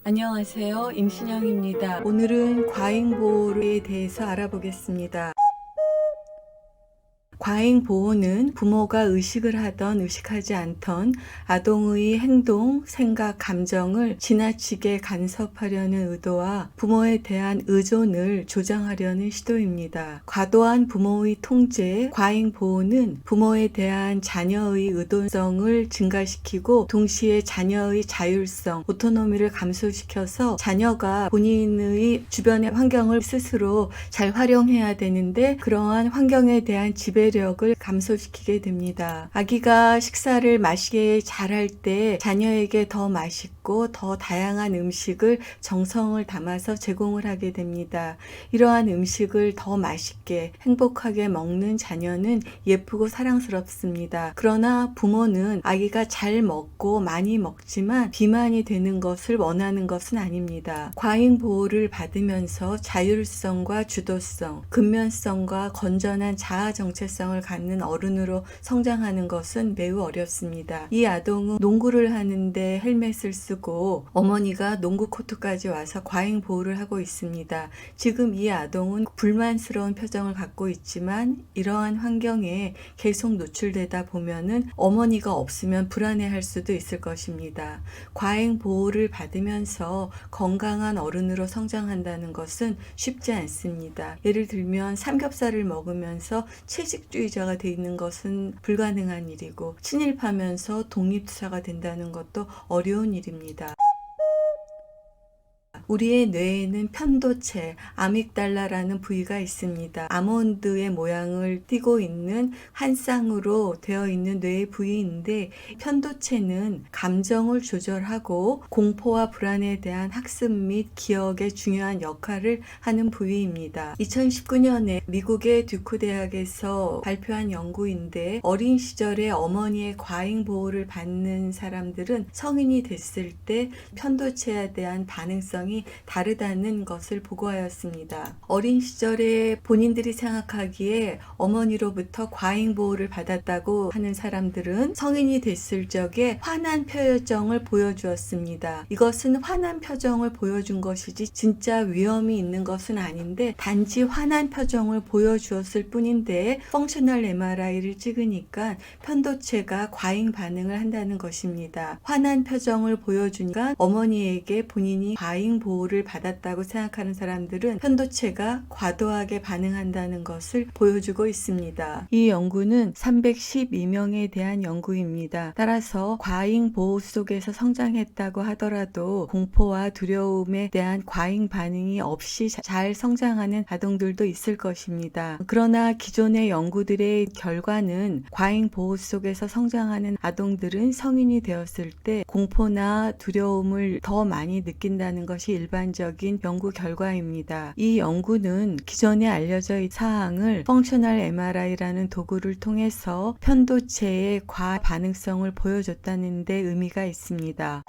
안녕하세요. 임신영입니다. 오늘은 과잉보호에 대해서 알아보겠습니다. 과잉보호는 부모가 의식을 하던 의식하지 않던 아동의 행동, 생각, 감정을 지나치게 간섭하려는 의도와 부모에 대한 의존을 조장하려는 시도입니다. 과도한 부모의 통제, 과잉보호는 부모에 대한 자녀의 의존성을 증가시키고 동시에 자녀의 자율성, 오토노미를 감소시켜서 자녀가 본인의 주변의 환경을 스스로 잘 활용해야 되는데 그러한 환경에 대한 지배력을 감소시키게 됩니다. 아기가 식사를 맛있게 잘할 때 자녀에게 더 맛있고 더 다양한 음식을 정성을 담아서 제공을 하게 됩니다. 이러한 음식을 더 맛있게 행복하게 먹는 자녀는 예쁘고 사랑스럽습니다. 그러나 부모는 아기가 잘 먹고 많이 먹지만 비만이 되는 것을 원하는 것은 아닙니다. 과잉 보호를 받으면서 자율성과 주도성, 근면성과 건전한 자아 정체성을 갖는 어른으로 성장하는 것은 매우 어렵습니다. 이 아동은 농구를 하는데 헬멧을 쓰고 어머니가 농구 코트까지 와서 과잉 보호를 하고 있습니다. 지금 이 아동은 불만스러운 표정을 갖고 있지만 이러한 환경에 계속 노출되다 보면은 어머니가 없으면 불안해할 수도 있을 것입니다. 과잉 보호를 받으면서 건강한 어른으로 성장한다는 것은 쉽지 않습니다. 예를 들면 삼겹살을 먹으면서 채식주의자가 되어 있는 것은 불가능한 일이고 친일파면서 독립투사가 된다는 것도 어려운 일입니다. 우리의 뇌에는 편도체, 아믹달라라는 부위가 있습니다. 아몬드의 모양을 띠고 있는 한 쌍으로 되어 있는 뇌의 부위인데 편도체는 감정을 조절하고 공포와 불안에 대한 학습 및 기억에 중요한 역할을 하는 부위입니다. 2019년에 미국의 듀크 대학에서 발표한 연구인데 어린 시절에 어머니의 과잉 보호를 받는 사람들은 성인이 됐을 때 편도체에 대한 반응성이 다르다는 것을 보고하였습니다. 어린 시절에 본인들이 생각하기에 어머니로부터 과잉 보호를 받았다고 하는 사람들은 성인이 됐을 적에 화난 표정을 보여주었습니다. 이것은 화난 표정을 보여준 것이지 진짜 위험이 있는 것은 아닌데 단지 화난 표정을 보여주었을 뿐인데 펑셔널 MRI를 찍으니까 편도체가 과잉 반응을 한다는 것입니다. 화난 표정을 보여주니까 어머니에게 본인이 과잉 보호를 받았다고 생각하는 사람들은 편도체가 과도하게 반응한다는 것을 보여주고 있습니다. 이 연구는 312명에 대한 연구입니다. 따라서 과잉 보호 속에서 성장했다고 하더라도 공포와 두려움에 대한 과잉 반응이 없이 잘 성장하는 아동들도 있을 것입니다. 그러나 기존의 연구들의 결과는 과잉 보호 속에서 성장하는 아동들은 성인이 되었을 때 공포나 두려움을 더 많이 느낀다는 것이 일반적인 연구 결과입니다. 이 연구는 기존에 알려져 있는 사항을 펑셔널 MRI라는 도구를 통해서 편도체의 과반응성을 보여줬다는 데 의미가 있습니다.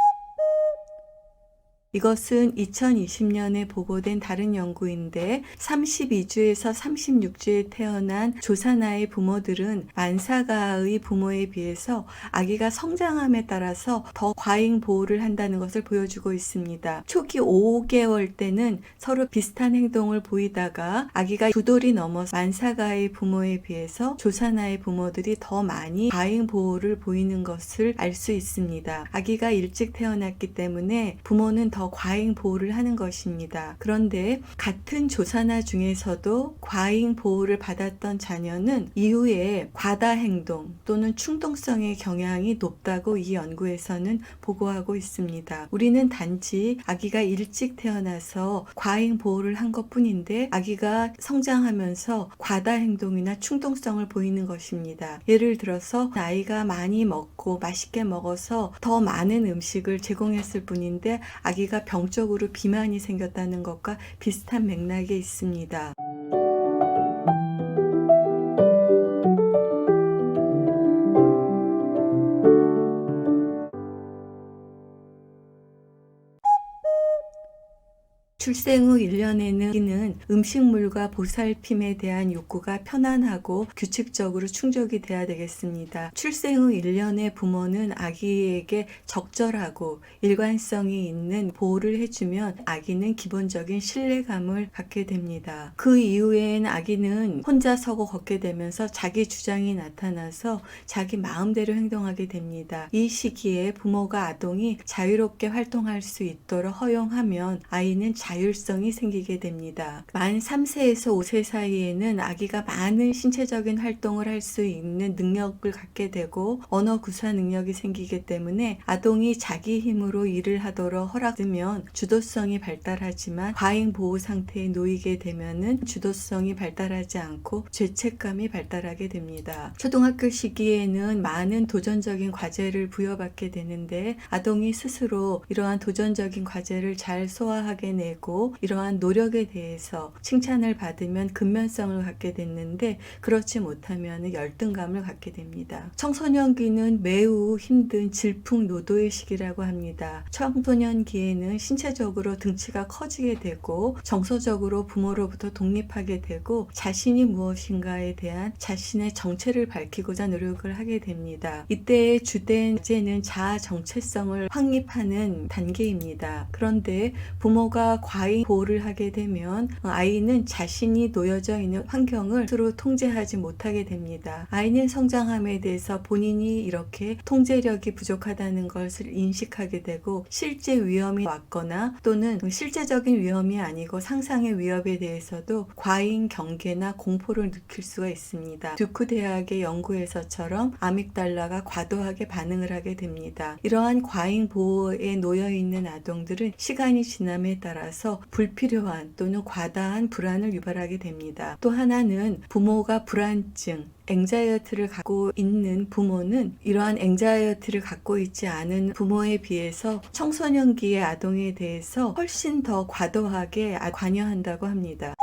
이것은 2020년에 보고된 다른 연구인데 32주에서 36주에 태어난 조산아의 부모들은 만사가의 부모에 비해서 아기가 성장함에 따라서 더 과잉 보호를 한다는 것을 보여주고 있습니다. 초기 5개월 때는 서로 비슷한 행동을 보이다가 아기가 2돌이 넘어서 만사가의 부모에 비해서 조산아의 부모들이 더 많이 과잉 보호를 보이는 것을 알 수 있습니다. 아기가 일찍 태어났기 때문에 부모는 더 과잉 보호를 하는 것입니다. 그런데 같은 조산아 중에서도 과잉 보호를 받았던 자녀는 이후에 과다 행동 또는 충동성의 경향이 높다고 이 연구에서는 보고하고 있습니다. 우리는 단지 아기가 일찍 태어나서 과잉 보호를 한 것뿐인데 아기가 성장하면서 과다 행동이나 충동성을 보이는 것입니다. 예를 들어서 아이가 많이 먹고 맛있게 먹어서 더 많은 음식을 제공했을 뿐인데 아기가 병적으로 비만이 생겼다는 것과 비슷한 맥락에 있습니다. 출생 후 1년에는 아기는 음식물과 보살핌에 대한 욕구가 편안하고 규칙적으로 충족이 돼야 되겠습니다. 출생 후 1년에 부모는 아기에게 적절하고 일관성이 있는 보호를 해주면 아기는 기본적인 신뢰감을 갖게 됩니다. 그 이후엔 아기는 혼자 서고 걷게 되면서 자기 주장이 나타나서 자기 마음대로 행동하게 됩니다. 이 시기에 부모가 아동이 자유롭게 활동할 수 있도록 허용하면 아이는 자율성이 생기게 됩니다. 만 3세에서 5세 사이에는 아기가 많은 신체적인 활동을 할 수 있는 능력을 갖게 되고 언어 구사 능력이 생기기 때문에 아동이 자기 힘으로 일을 하도록 허락하면 주도성이 발달하지만 과잉 보호 상태에 놓이게 되면은 주도성이 발달하지 않고 죄책감이 발달하게 됩니다. 초등학교 시기에는 많은 도전적인 과제를 부여받게 되는데 아동이 스스로 이러한 도전적인 과제를 잘 소화하게 내고 이러한 노력에 대해서 칭찬을 받으면 근면성을 갖게 됐는데 그렇지 못하면 열등감을 갖게 됩니다. 청소년기는 매우 힘든 질풍노도의 시기라고 합니다. 청소년기에는 신체적으로 등치가 커지게 되고 정서적으로 부모로부터 독립하게 되고 자신이 무엇인가에 대한 자신의 정체를 밝히고자 노력을 하게 됩니다. 이때의 주된 과제는 자아 정체성을 확립하는 단계입니다. 그런데 부모가 과잉 보호를 하게 되면 아이는 자신이 놓여져 있는 환경을 스스로 통제하지 못하게 됩니다. 아이는 성장함에 대해서 본인이 이렇게 통제력이 부족하다는 것을 인식하게 되고 실제 위험이 왔거나 또는 실제적인 위험이 아니고 상상의 위협에 대해서도 과잉 경계나 공포를 느낄 수가 있습니다. 듀크 대학의 연구에서처럼 아믹달라가 과도하게 반응을 하게 됩니다. 이러한 과잉 보호에 놓여 있는 아동들은 시간이 지남에 따라서 불필요한 또는 과다한 불안을 유발하게 됩니다. 또 하나는 부모가 불안증, 앵자이어티를 갖고 있는 부모는 이러한 앵자이어티를 갖고 있지 않은 부모에 비해서 청소년기의 아동에 대해서 훨씬 더 과도하게 관여한다고 합니다.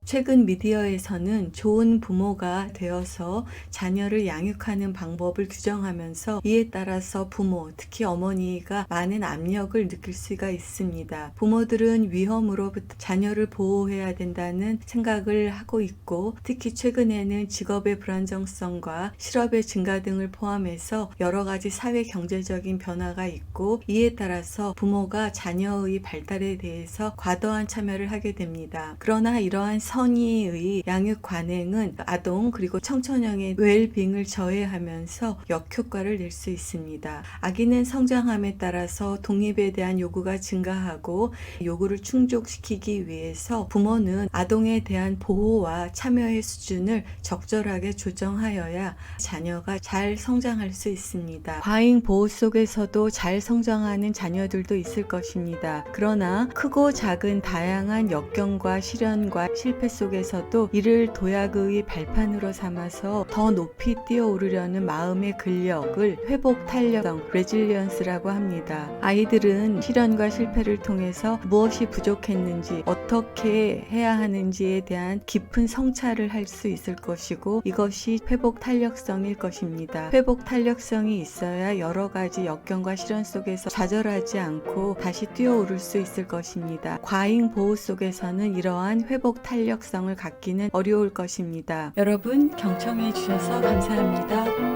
최근 미디어에서는 좋은 부모가 되어서 자녀를 양육하는 방법을 규정하면서 이에 따라서 부모, 특히 어머니가 많은 압력을 느낄 수가 있습니다. 부모들은 위험으로부터 자녀를 보호해야 된다는 생각을 하고 있고 특히 최근에는 직업의 불안정성과 실업의 증가 등을 포함해서 여러 가지 사회 경제적인 변화가 있고 이에 따라서 부모가 자녀의 발달에 대해서 과도한 참여를 하게 됩니다. 그러나 이러한 선의의 양육 관행은 아동 그리고 청소년의 웰빙을 저해하면서 역효과를 낼 수 있습니다. 아기는 성장함에 따라서 독립에 대한 요구가 증가하고 요구를 충족시키기 위해서 부모는 아동에 대한 보호와 참여의 수준을 적절하게 조정하여야 자녀가 잘 성장할 수 있습니다. 과잉 보호 속에서도 잘 성장하는 자녀들도 있을 것입니다. 그러나 크고 작은 다양한 역경과 시련과 실패 속에서도 이를 도약의 발판으로 삼아서 더 높이 뛰어오르려는 마음의 근력을 회복 탄력성, 레질리언스라고 합니다. 아이들은 시련과 실패를 통해서 무엇이 부족했는지, 어떻게 해야 하는지에 대한 깊은 성찰을 할 수 있을 것이고 이것이 회복 탄력성일 것입니다. 회복 탄력성이 있어야 여러 가지 역경과 시련 속에서 좌절하지 않고 다시 뛰어오를 수 있을 것입니다. 과잉 보호 속에서는 이러한 회복 탄력성을 갖기는 어려울 것입니다. 여러분 경청해 주셔서 감사합니다.